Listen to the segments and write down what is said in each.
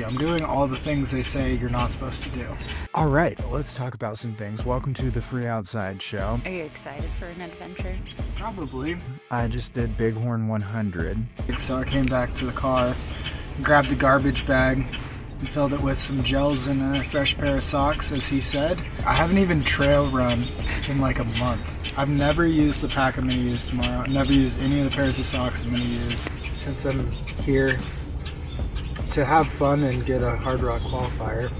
I'm doing all the things they say you're not supposed to do. All right, let's talk about some things. Welcome to the Free Outside Show. Are you excited for an adventure? Probably. I just did Bighorn 100. So I came back to the car, grabbed a garbage bag, and filled it with some gels and a fresh pair of socks, as he said. I haven't even trail run in like a month. I've never used the pack I'm going to use tomorrow. I've never used any of the pairs of socks I'm going to use. Since I'm here to have fun and get a Hardrock Qualifier,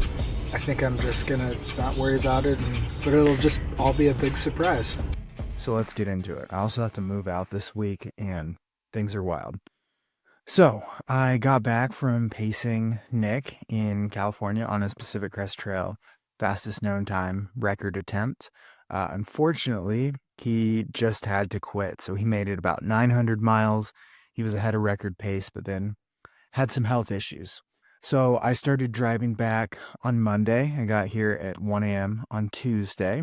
I think I'm just going to not worry about it, but it'll just all be a big surprise. So let's get into it. I also have to move out this week, and things are wild. So I got back from pacing Nick in California on his Pacific Crest Trail, fastest known time, record attempt. Unfortunately, he just had to quit. So he made it about 900 miles. He was ahead of record pace, but then had some health issues. So I started driving back on Monday. I got here at 1 a.m. on Tuesday.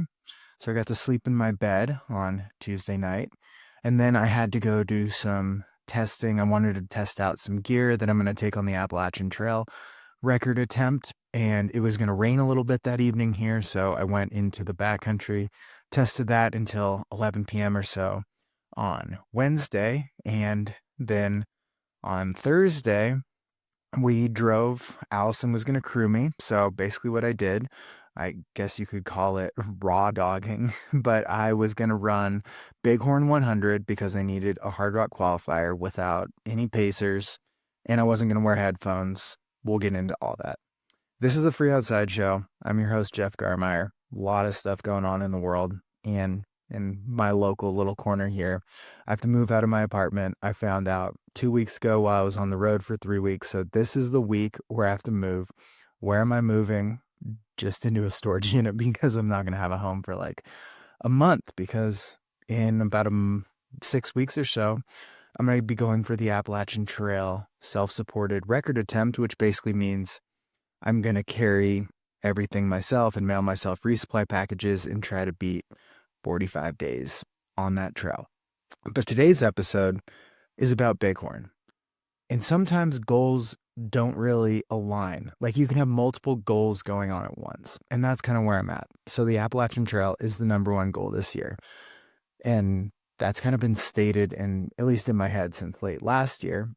So I got to sleep in my bed on Tuesday night. And then I had to go do some testing. I wanted to test out some gear that I'm going to take on the Appalachian Trail record attempt. And it was going to rain a little bit that evening here. So I went into the backcountry, tested that until 11 p.m. or so on Wednesday. And then on Thursday, we drove. Allison was going to crew me. So basically what I did, I guess you could call it raw dogging, but I was going to run Bighorn 100 because I needed a Hardrock Qualifier without any pacers, and I wasn't going to wear headphones. We'll get into all that. This is the Free Outside Show. I'm your host, Jeff Garmeyer. A lot of stuff going on in the world and in my local little corner here. I have to move out of my apartment. I found out 2 weeks ago while I was on the road for 3 weeks. So this is the week where I have to move. Where am I moving? Just into a storage unit because I'm not going to have a home for like a month, because in about 6 weeks or so, I'm going to be going for the Appalachian Trail self-supported record attempt, which basically means I'm going to carry everything myself and mail myself resupply packages and try to beat 45 days on that trail. But today's episode is about Bighorn. And sometimes goals don't really align. Like you can have multiple goals going on at once. And that's kind of where I'm at. So the Appalachian Trail is the number one goal this year. And that's kind of been stated, and at least in my head, since late last year.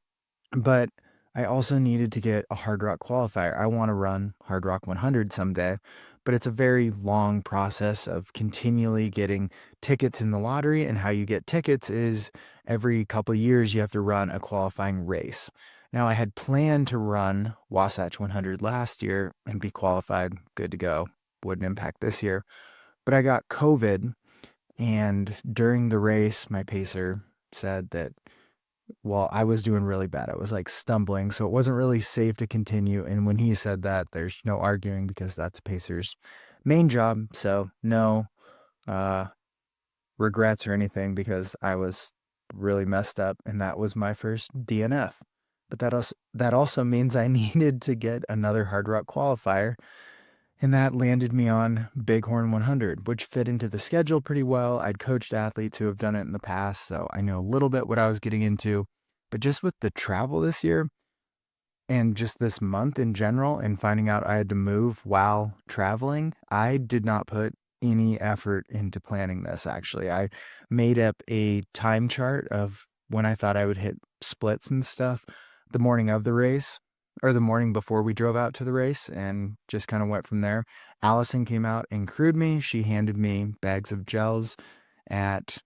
But I also needed to get a Hardrock Qualifier. I want to run Hardrock 100 someday, but it's a very long process of continually getting tickets in the lottery. And how you get tickets is every couple of years you have to run a qualifying race. Now, I had planned to run Wasatch 100 last year and be qualified, good to go. Wouldn't impact this year. But I got COVID, and during the race, my pacer said that, well, I was doing really bad. I was like stumbling, so it wasn't really safe to continue. And when he said that, there's no arguing because that's a pacer's main job. So no regrets or anything, because I was really messed up, and that was my first DNF. But that also means I needed to get another Hardrock Qualifier, and that landed me on Bighorn 100, which fit into the schedule pretty well. I'd coached athletes who have done it in the past, so I know a little bit what I was getting into. But just with the travel this year and just this month in general, and finding out I had to move while traveling, I did not put any effort into planning this, actually. I made up a time chart of when I thought I would hit splits and stuff the morning of the race, or the morning before we drove out to the race, and just kind of went from there. Allison came out and crewed me. She handed me bags of gels at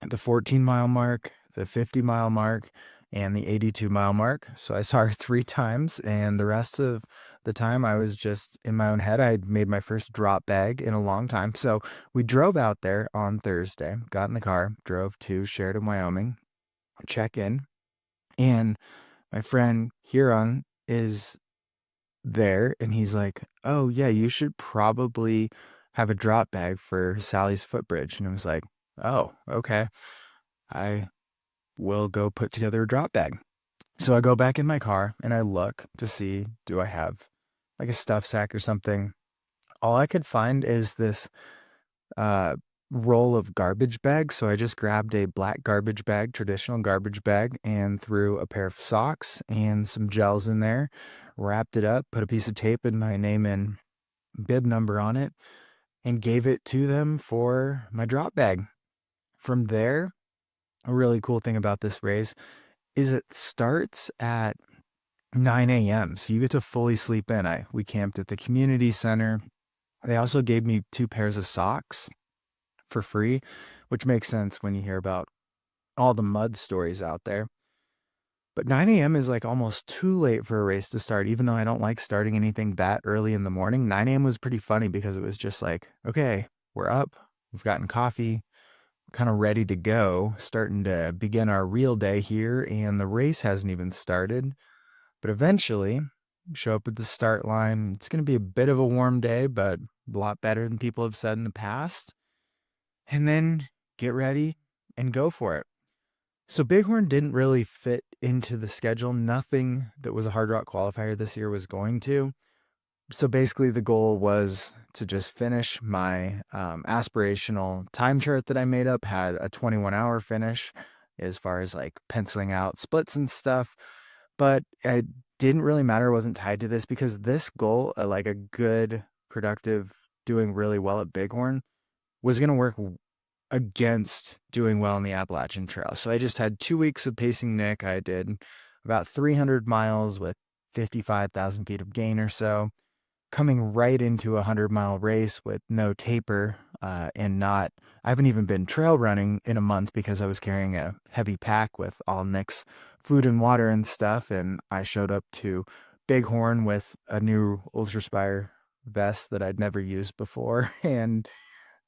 the 14-mile mark, the 50-mile mark, and the 82-mile mark. So I saw her 3 times, and the rest of the time I was just in my own head. I had made my first drop bag in a long time. So we drove out there on Thursday, got in the car, drove to Sheridan, Wyoming, check in, and my friend Huron is there, and he's like, oh yeah, you should probably have a drop bag for Sally's footbridge. And I was like, oh, okay, I will go put together a drop bag. So I go back in my car and I look to see, do I have like a stuff sack or something? All I could find is this roll of garbage bags. So I just grabbed a black garbage bag, traditional garbage bag, and threw a pair of socks and some gels in there, wrapped it up, put a piece of tape and my name and bib number on it, and gave it to them for my drop bag. From there, a really cool thing about this race is it starts at 9 a.m. So you get to fully sleep in. We camped at the community center. They also gave me 2 pairs of socks for free, which makes sense when you hear about all the mud stories out there. But 9 a.m. is like almost too late for a race to start, even though I don't like starting anything that early in the morning. 9 a.m. was pretty funny because it was just like, okay, we're up, we've gotten coffee, kind of ready to go, starting to begin our real day here, and the race hasn't even started. But eventually, show up at the start line. It's going to be a bit of a warm day, but a lot better than people have said in the past. And then get ready and go for it. So Bighorn didn't really fit into the schedule. Nothing that was a Hardrock qualifier this year was going to. So basically the goal was to just finish my aspirational time chart that I made up, had a 21-hour finish as far as like penciling out splits and stuff. But it didn't really matter. It wasn't tied to this because this goal, like a good, productive, doing really well at Bighorn, was going to work against doing well in the Appalachian Trail. So I just had 2 weeks of pacing Nick. I did about 300 miles with 55,000 feet of gain or so, coming right into a 100-mile race with no taper and not, I haven't even been trail running in a month because I was carrying a heavy pack with all Nick's food and water and stuff. And I showed up to Bighorn with a new Ultraspire vest that I'd never used before. And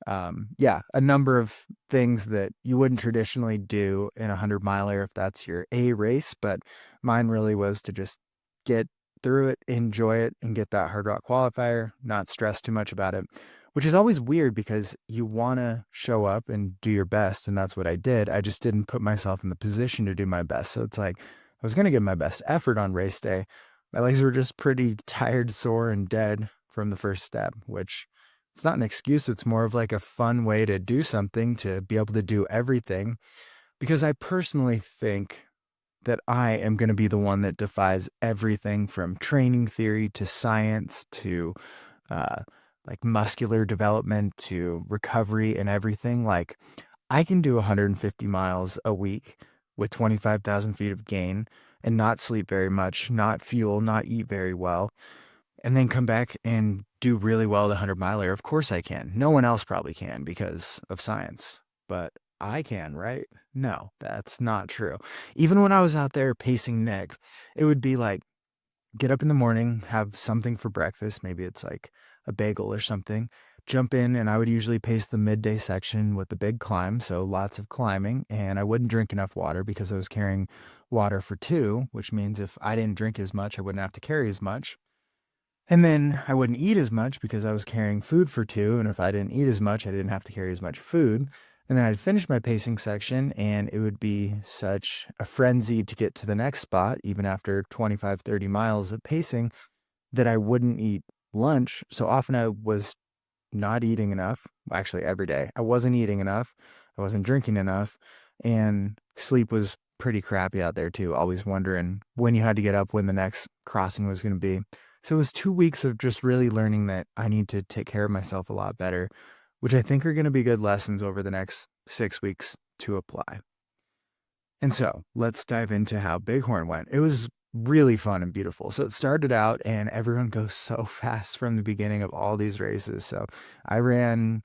a number of things that you wouldn't traditionally do in a 100-miler if that's your A race, but mine really was to just get through it, enjoy it, and get that Hardrock qualifier, not stress too much about it, which is always weird because you want to show up and do your best, and that's what I did. I just didn't put myself in the position to do my best. So it's like I was going to give my best effort on race day. My legs were just pretty tired, sore, and dead from the first step, which it's not an excuse. It's more of like a fun way to do something, to be able to do everything, because I personally think that I am going to be the one that defies everything from training theory to science to like muscular development to recovery and everything. Like I can do 150 miles a week with 25,000 feet of gain and not sleep very much, not fuel, not eat very well, and then come back and do really well at 100-miler. Of course I can. No one else probably can because of science, but I can, right? No, that's not true. Even when I was out there pacing Nick, it would be like, get up in the morning, have something for breakfast. Maybe it's like a bagel or something. Jump in, and I would usually pace the midday section with the big climb, so lots of climbing, and I wouldn't drink enough water because I was carrying water for 2, which means if I didn't drink as much, I wouldn't have to carry as much. And then I wouldn't eat as much because I was carrying food for 2, and if I didn't eat as much, I didn't have to carry as much food. And then I'd finish my pacing section, and it would be such a frenzy to get to the next spot, even after 25, 30 miles of pacing, that I wouldn't eat lunch. So often I was not eating enough. Actually, every day. I wasn't eating enough. I wasn't drinking enough. And sleep was pretty crappy out there too. Always wondering when you had to get up, when the next crossing was going to be. So it was 2 weeks of just really learning that I need to take care of myself a lot better, which I think are going to be good lessons over the next 6 weeks to apply. And so let's dive into how Bighorn went. It was really fun and beautiful. So it started out, and everyone goes so fast from the beginning of all these races. So I ran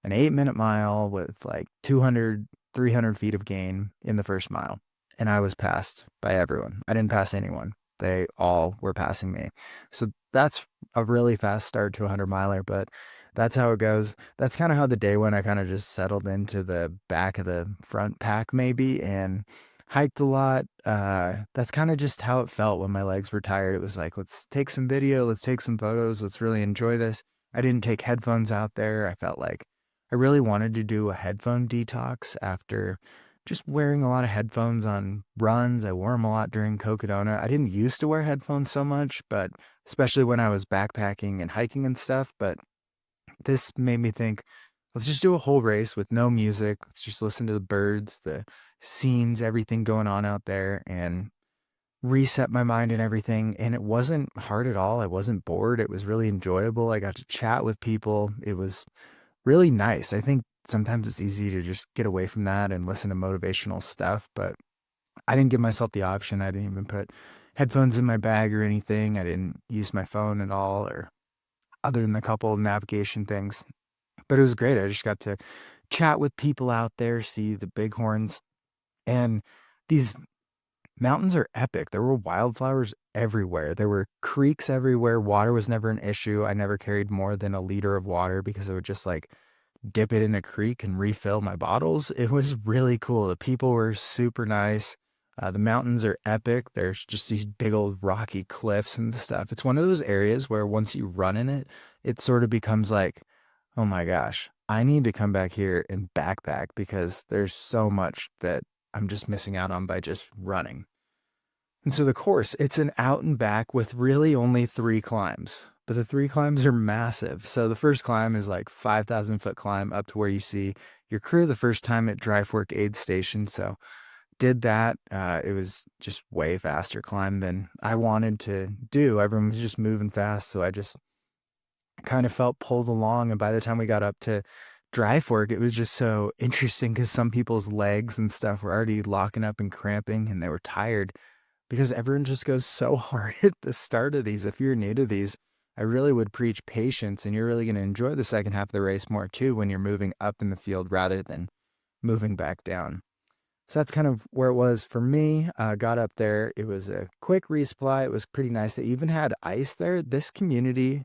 an 8-minute mile with like 200, 300 feet of gain in the first mile, and I was passed by everyone. I didn't pass anyone. They all were passing me. So that's a really fast start to a 100-miler, but that's how it goes. That's kind of how the day went. I kind of just settled into the back of the front pack maybe and hiked a lot. That's kind of just how it felt when my legs were tired. It was like, let's take some video, let's take some photos, let's really enjoy this. I didn't take headphones out there. I felt like I really wanted to do a headphone detox after just wearing a lot of headphones on runs. I wore them a lot during Cocodona. I didn't used to wear headphones so much, but especially when I was backpacking and hiking and stuff. But this made me think, let's just do a whole race with no music. Let's just listen to the birds, the scenes, everything going on out there, and reset my mind and everything. And it wasn't hard at all. I wasn't bored. It was really enjoyable. I got to chat with people. It was really nice. I think sometimes it's easy to just get away from that and listen to motivational stuff, but I didn't give myself the option. I didn't even put headphones in my bag or anything. I didn't use my phone at all, or other than a couple of navigation things. But it was great. I just got to chat with people out there, see the bighorns, and these mountains are epic. There were wildflowers everywhere. There were creeks everywhere. Water was never an issue. I never carried more than a liter of water because I would just like dip it in a creek and refill my bottles. It was really cool. The people were super nice. The mountains are epic. There's just these big old rocky cliffs and stuff. It's one of those areas where once you run in it, it sort of becomes like, oh my gosh, I need to come back here and backpack because there's so much that I'm just missing out on by just running. And so the course, it's an out and back with really only 3 climbs, but the 3 climbs are massive. So the first climb is like 5,000-foot climb up to where you see your crew the first time at Dry Fork Aid Station. So did that. It was just way faster climb than I wanted to do. Everyone was just moving fast. So I just kind of felt pulled along. And by the time we got up to Dry Fork, it was just so interesting because some people's legs and stuff were already locking up and cramping and they were tired because everyone just goes so hard at the start of these. If you're new to these, I really would preach patience, and you're really going to enjoy the second half of the race more too when you're moving up in the field rather than moving back down. So that's kind of where it was for me. Got up there. It was a quick resupply. It was pretty nice. They even had ice there. This community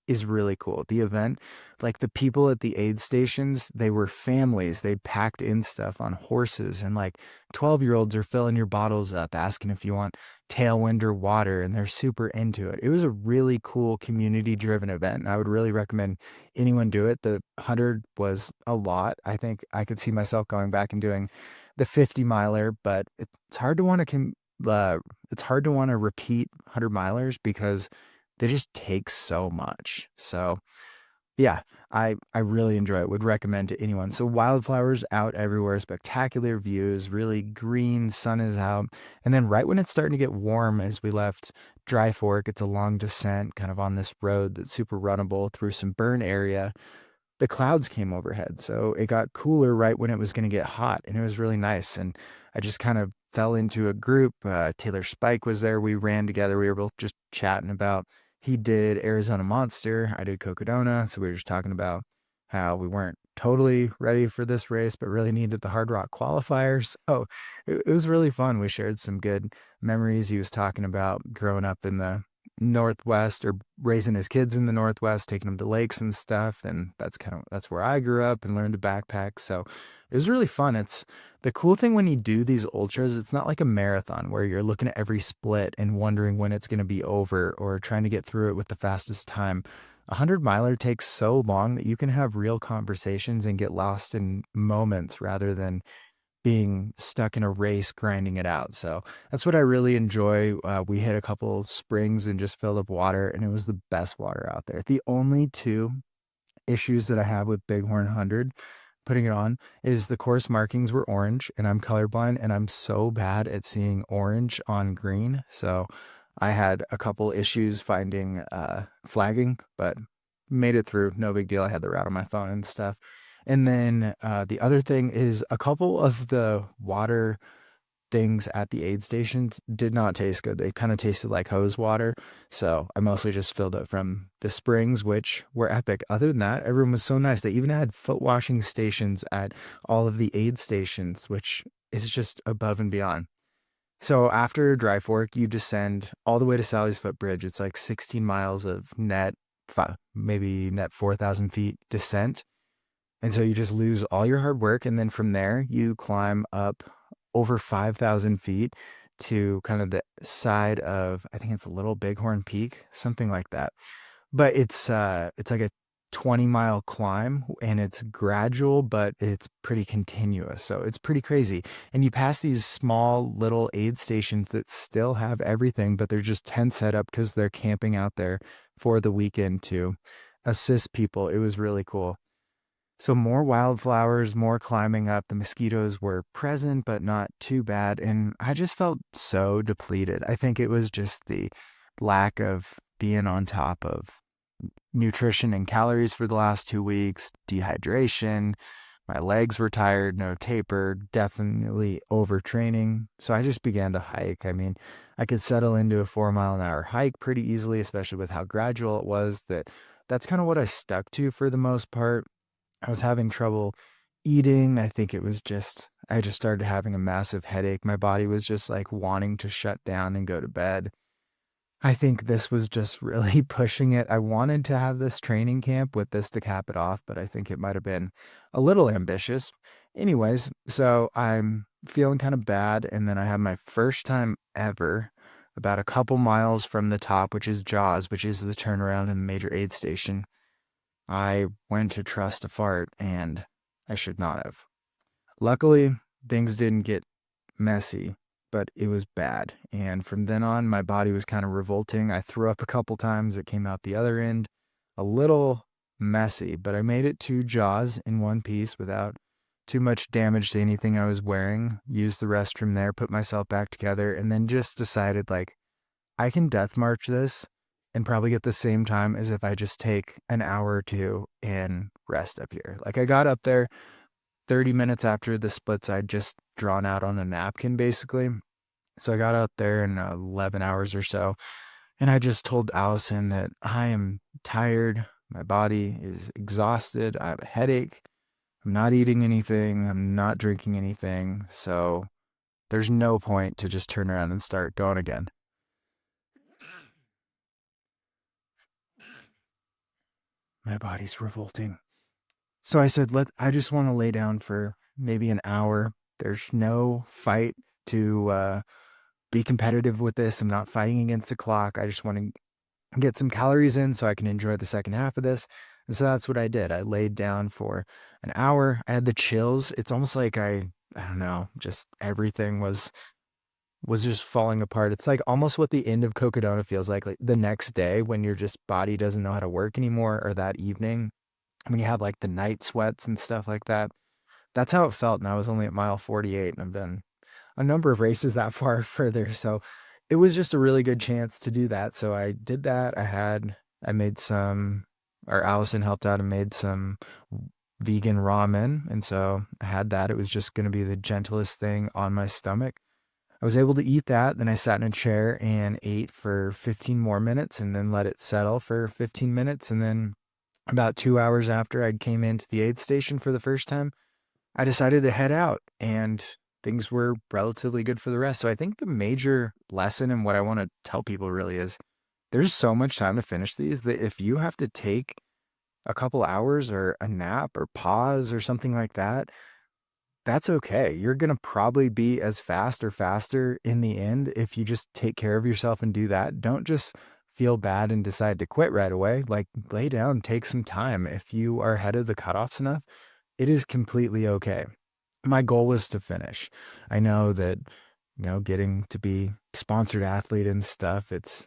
is really cool. The event, like the people at the aid stations, they were families. They packed in stuff on horses, and like 12-year-olds are filling your bottles up, asking if you want tailwind or water, and they're super into it. It was a really cool community-driven event, and I would really recommend anyone do it. The 100 was a lot. I think I could see myself going back and doing the 50-miler, but it's hard to want to repeat 100-milers because they just take so much. So yeah, I really enjoy it. Would recommend to anyone. So wildflowers out everywhere, spectacular views, really green, sun is out. And then right when it's starting to get warm, as we left Dry Fork, it's a long descent kind of on this road that's super runnable through some burn area. The clouds came overhead. So it got cooler right when it was going to get hot, and it was really nice. And I just kind of fell into a group. Taylor Spike was there. We ran together. We were both just chatting about, he did Arizona Monster, I did Cocodona. So we were just talking about how we weren't totally ready for this race, but really needed the Hardrock Qualifier. So it was really fun. We shared some good memories. He was talking about growing up in the Northwest, or raising his kids in the Northwest, taking them to lakes and stuff. And that's where I grew up and learned to backpack. So it was really fun. It's the cool thing when you do these ultras, it's not like a marathon where you're looking at every split and wondering when it's going to be over or trying to get through it with the fastest time. 100-miler takes so long that you can have real conversations and get lost in moments rather than being stuck in a race grinding it out. So that's what I really enjoy. We hit a couple springs and just filled up water, and it was the best water out there. The only 2 issues that I have with Bighorn 100 putting it on is the course markings were orange, and I'm colorblind, and I'm so bad at seeing orange on green. So I had a couple issues finding flagging, but made it through. No big deal. I had the route on my phone and stuff. And then the other thing is a couple of the water things at the aid stations did not taste good. They kind of tasted like hose water. So I mostly just filled it from the springs, which were epic. Other than that, everyone was so nice. They even had foot washing stations at all of the aid stations, which is just above and beyond. So after Dry Fork, you descend all the way to Sally's Foot Bridge. It's like 16 miles of maybe net 4,000 feet descent. And so you just lose all your hard work. And then from there, you climb up over 5,000 feet to kind of the side of, I think it's a Little Bighorn Peak, something like that. But it's like a 20-mile climb, and it's gradual, but it's pretty continuous. So it's pretty crazy. And you pass these small little aid stations that still have everything, but they're just tent set up because they're camping out there for the weekend to assist people. It was really cool. So more wildflowers, more climbing up. The mosquitoes were present, but not too bad. And I just felt so depleted. I think it was just the lack of being on top of nutrition and calories for the last 2 weeks, dehydration. My legs were tired, no taper, definitely overtraining. So I just began to hike. I mean, I could settle into a 4 mile an hour hike pretty easily, especially with how gradual it was. That's kind of what I stuck to for the most part. I was having trouble eating. I think I just started having a massive headache. My body was just like wanting to shut down and go to bed. I think this was just really pushing it. I wanted to have this training camp with this to cap it off, but I think it might have been a little ambitious. Anyways, so I'm feeling kind of bad. And then I have my first time ever, about a couple miles from the top, which is Jaws, which is the turnaround in the major aid station. I went to trust a fart and I should not have. Luckily, things didn't get messy, but it was bad. And from then on, my body was kind of revolting. I threw up a couple times. It came out the other end. A little messy, but I made it to Jaws in one piece without too much damage to anything I was wearing. Used the restroom there, put myself back together, and then just decided like I can death march this and probably get the same time as if I just take an hour or two and rest up here. Like I got up there 30 minutes after the splits I'd just drawn out on a napkin, basically. So I got out there in 11 hours or so, and I just told Allison that I am tired. My body is exhausted. I have a headache. I'm not eating anything. I'm not drinking anything. So there's no point to just turn around and start going again. My body's revolting. So I said, I just want to lay down for maybe an hour. There's no fight to be competitive with this. I'm not fighting against the clock. I just want to get some calories in so I can enjoy the second half of this. And so that's what I did. I laid down for an hour. I had the chills. It's almost like I don't know, just everything was just falling apart. It's like almost what the end of Cocodona feels like the next day when your just body doesn't know how to work anymore, or that evening when you have like the night sweats and stuff like that. That's how it felt. And I was only at mile 48 and I've done a number of races that far further. So it was just a really good chance to do that. So I did that. I made some, or Allison helped out and made some vegan ramen. And so I had that. It was just going to be the gentlest thing on my stomach. I was able to eat that. Then I sat in a chair and ate for 15 more minutes and then let it settle for 15 minutes. And then about 2 hours after I came into the aid station for the first time, I decided to head out, and things were relatively good for the rest. So I think the major lesson and what I want to tell people really is there's so much time to finish these that if you have to take a couple hours or a nap or pause or something like that, that's okay. You're going to probably be as fast or faster in the end if you just take care of yourself and do that. Don't just feel bad and decide to quit right away. Like, lay down, take some time. If you are ahead of the cutoffs enough, it is completely okay. My goal was to finish. I know that, getting to be sponsored athlete and stuff, it's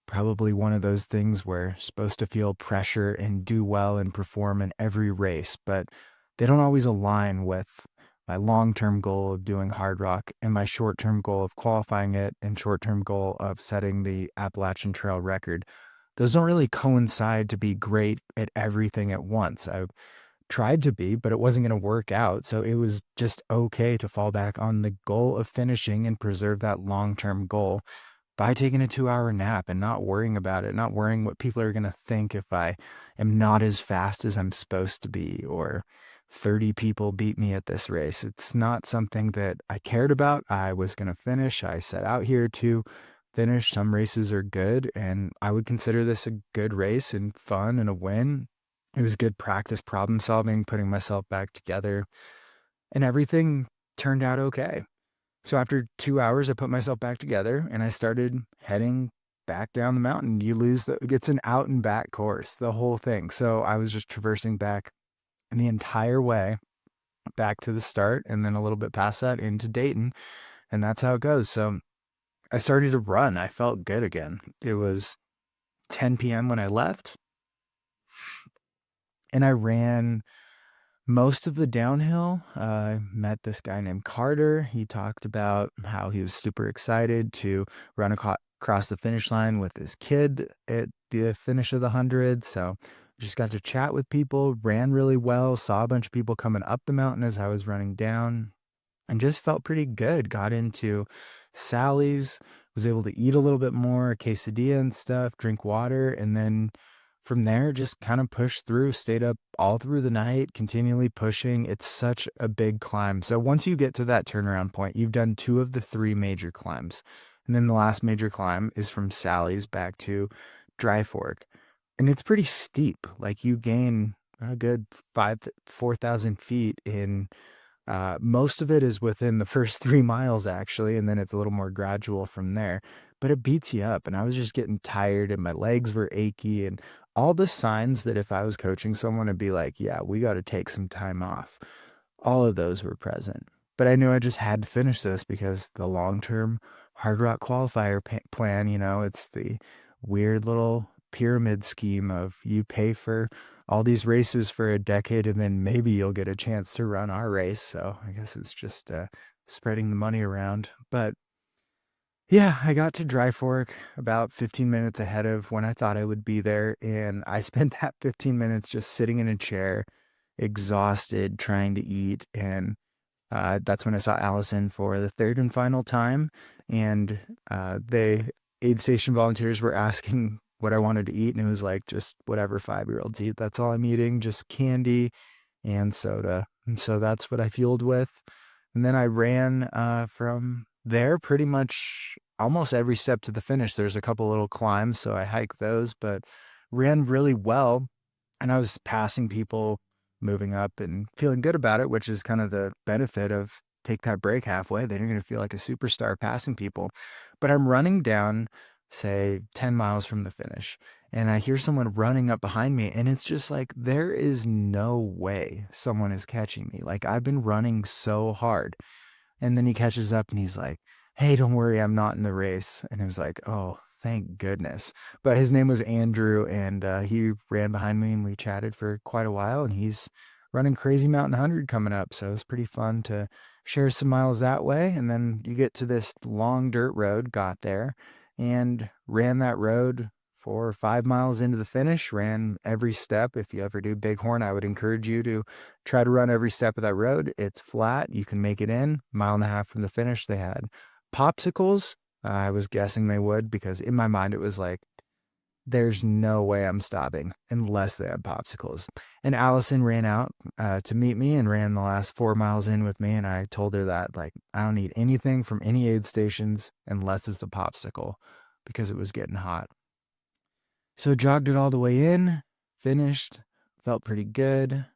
probably one of those things where you're supposed to feel pressure and do well and perform in every race, but they don't always align with my long-term goal of doing Hardrock and my short-term goal of qualifying it and short-term goal of setting the Appalachian Trail record. Those don't really coincide to be great at everything at once. I tried to be, but it wasn't going to work out. So it was just okay to fall back on the goal of finishing and preserve that long-term goal by taking a 2 hour nap and not worrying about it, not worrying what people are going to think if I am not as fast as I'm supposed to be, or 30 people beat me at this race. It's not something that I cared about. I was going to finish. I set out here to finish. Some races are good, and I would consider this a good race and fun and a win. It was good practice problem solving, putting myself back together, and everything turned out okay. So after 2 hours, I put myself back together and I started heading back down the mountain. It's an out and back course, the whole thing. So I was just traversing back the entire way back to the start, and then a little bit past that into Dayton. And that's how it goes. So I started to run. I felt good again. It was 10 p.m. when I left, and I ran Most of the downhill, I met this guy named Carter. He talked about how he was super excited to run across the finish line with his kid at the finish of the 100. So just got to chat with people, ran really well, saw a bunch of people coming up the mountain as I was running down, and just felt pretty good. Got into Sally's, was able to eat a little bit more, quesadilla and stuff, drink water, and then from there just kind of pushed through, stayed up all through the night, continually pushing. It's such a big climb. So once you get to that turnaround point, you've done 2 of the 3 major climbs. And then the last major climb is from Sally's back to Dry Fork. And it's pretty steep. Like you gain a good 4,000 feet in most of it is within the first 3 miles, actually, and then it's a little more gradual from there. But it beats you up, and I was just getting tired, and my legs were achy, and all the signs that if I was coaching someone, it'd be like, yeah, we got to take some time off. All of those were present. But I knew I just had to finish this because the long-term Hardrock qualifier plan, it's the weird little pyramid scheme of you pay for all these races for a decade and then maybe you'll get a chance to run our race. So I guess it's just spreading the money around. But yeah, I got to Dry Fork about 15 minutes ahead of when I thought I would be there. And I spent that 15 minutes just sitting in a chair, exhausted, trying to eat. And that's when I saw Allison for the 3rd and final time. And the aid station volunteers were asking what I wanted to eat. And it was like, just whatever 5-year-olds eat. That's all I'm eating, just candy and soda. And so that's what I fueled with. And then I ran from there pretty much almost every step to the finish. There's a couple little climbs, so I hiked those, but ran really well. And I was passing people, moving up and feeling good about it, which is kind of the benefit of take that break halfway. Then you're going to feel like a superstar passing people. But I'm running down, say, 10 miles from the finish, and I hear someone running up behind me, and it's just like, there is no way someone is catching me. Like, I've been running so hard. And then he catches up and he's like, hey, don't worry, I'm not in the race. And it was like, oh, thank goodness. But his name was Andrew, and he ran behind me and we chatted for quite a while, and he's running Crazy Mountain 100 coming up. So it was pretty fun to share some miles that way. And then you get to this long dirt road, got there and ran that road for 5 miles into the finish, ran every step. If you ever do Bighorn, I would encourage you to try to run every step of that road. It's flat. You can make it in. 1.5 miles from the finish, they had popsicles. I was guessing they would, because in my mind, it was like, there's no way I'm stopping unless they have popsicles. And Allison ran out to meet me and ran the last 4 miles in with me. And I told her that, like, I don't need anything from any aid stations unless it's a popsicle, because it was getting hot. So jogged it all the way in, finished, felt pretty good.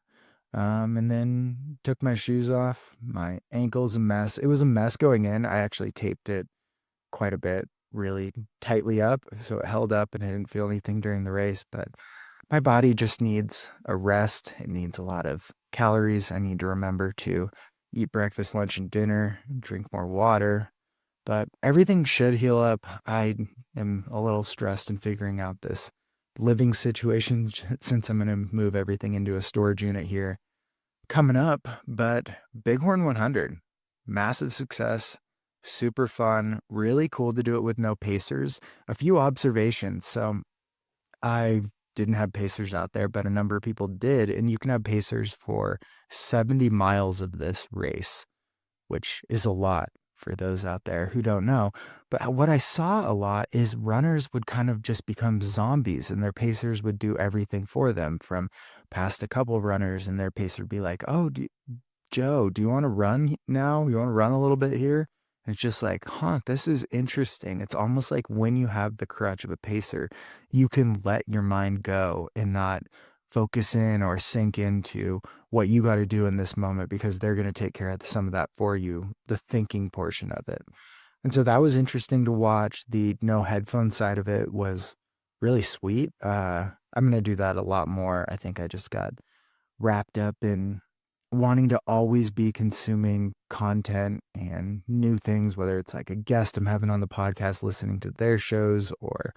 And then took my shoes off. My ankle's a mess. It was a mess going in. I actually taped it quite a bit, really tightly up, so it held up and I didn't feel anything during the race. But my body just needs a rest. It needs a lot of calories. I need to remember to eat breakfast, lunch, and dinner, drink more water. But everything should heal up. I am a little stressed in figuring out this living situation since I'm going to move everything into a storage unit here coming up. But Bighorn 100, massive success, super fun, really cool to do it with no pacers. A few observations. So I didn't have pacers out there, but a number of people did. And you can have pacers for 70 miles of this race, which is a lot for those out there who don't know. But what I saw a lot is runners would kind of just become zombies, and their pacers would do everything for them. From past a couple runners, and their pacer would be like, oh, Joe, do you want to run now? You want to run a little bit here? And it's just like, this is interesting. It's almost like when you have the crutch of a pacer, you can let your mind go and not focus in or sink into what you got to do in this moment, because they're going to take care of some of that for you, the thinking portion of it. And so that was interesting to watch. The no headphone side of it was really sweet. I'm going to do that a lot more. I think I just got wrapped up in wanting to always be consuming content and new things, whether it's like a guest I'm having on the podcast, listening to their shows, or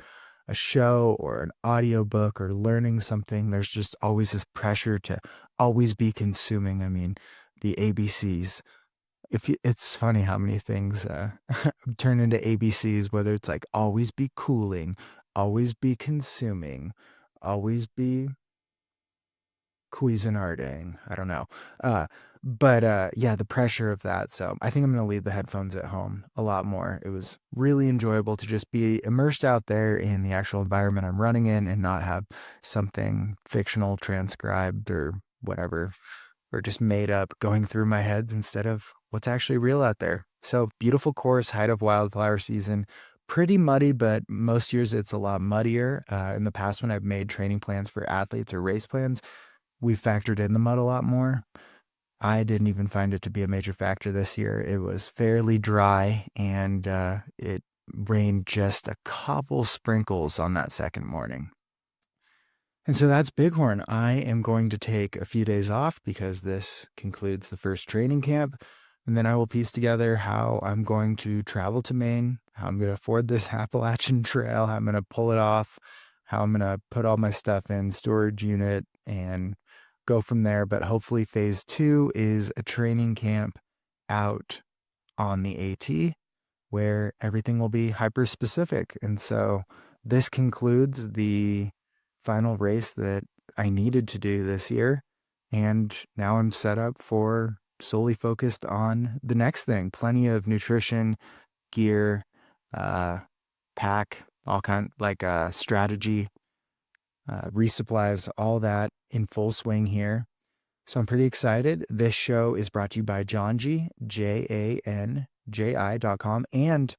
a show or an audiobook or learning something, there's just always this pressure to always be consuming. I mean, the ABCs. It's funny how many things turn into ABCs, whether it's like always be cooling, always be consuming, always be Cuisinarting. I don't know. But yeah, the pressure of that. So I think I'm going to leave the headphones at home a lot more. It was really enjoyable to just be immersed out there in the actual environment I'm running in and not have something fictional transcribed or whatever, or just made up going through my heads instead of what's actually real out there. So beautiful course, height of wildflower season. Pretty muddy, but most years it's a lot muddier. In the past, when I've made training plans for athletes or race plans, we factored in the mud a lot more. I didn't even find it to be a major factor this year. It was fairly dry, and it rained just a couple sprinkles on that second morning. And so that's Bighorn. I am going to take a few days off because this concludes the first training camp. And then I will piece together how I'm going to travel to Maine, how I'm going to afford this Appalachian Trail, how I'm going to pull it off, how I'm going to put all my stuff in storage unit and go from there. But hopefully phase 2 is a training camp out on the AT where everything will be hyper specific. And so this concludes the final race that I needed to do this year. And now I'm set up for solely focused on the next thing. Plenty of nutrition, gear, pack, all kind like strategy, resupplies, all that in full swing here. So I'm pretty excited. This show is brought to you by Janji, JANJI.com, and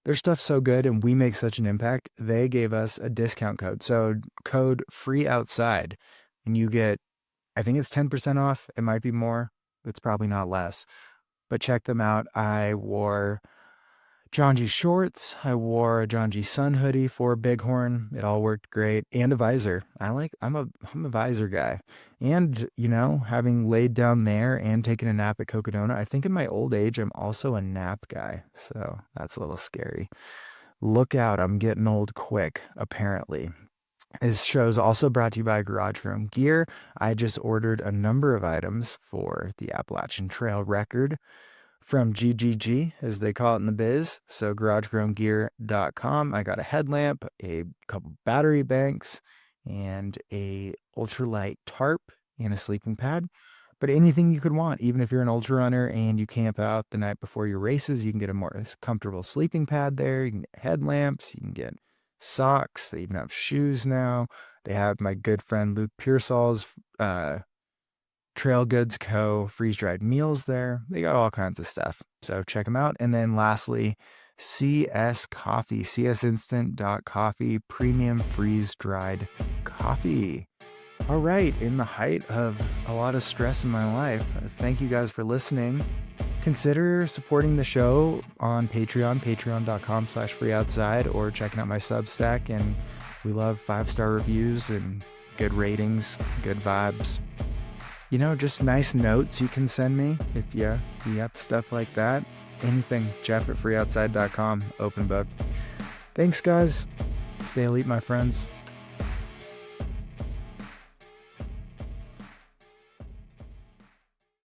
their stuff's so good and we make such an impact. They gave us a discount code. So code FREEOUTSIDE, and you get, I think it's 10% off. It might be more. It's probably not less. But check them out. I wore Janji shorts. I wore a Janji sun hoodie for Bighorn. It all worked great. And a visor. I'm a visor guy. And, you know, having laid down there and taken a nap at Cocodona, I think in my old age, I'm also a nap guy. So that's a little scary. Look out. I'm getting old quick, apparently. This show is also brought to you by Garage Room Gear. I just ordered a number of items for the Appalachian Trail record from GGG, as they call it in the biz. So garagegrowngear.com. I got a headlamp, a couple battery banks, and a ultralight tarp and a sleeping pad. But anything you could want, even if you're an ultra runner and you camp out the night before your races, you can get a more comfortable sleeping pad there. You can get headlamps, you can get socks. They even have shoes now. They have my good friend Luke Pearsall's Trail Goods Co. freeze-dried meals there. They got all kinds of stuff. So check them out. And then lastly, CS Coffee, csinstant.coffee, premium freeze-dried coffee. All right, in the height of a lot of stress in my life, thank you guys for listening. Consider supporting the show on Patreon, patreon.com/freeoutside, or checking out my Substack. And we love 5-star reviews and good ratings, good vibes. You know, just nice notes you can send me if you up stuff like that. Anything, Jeff@freeoutside.com, open book. Thanks, guys. Stay elite, my friends.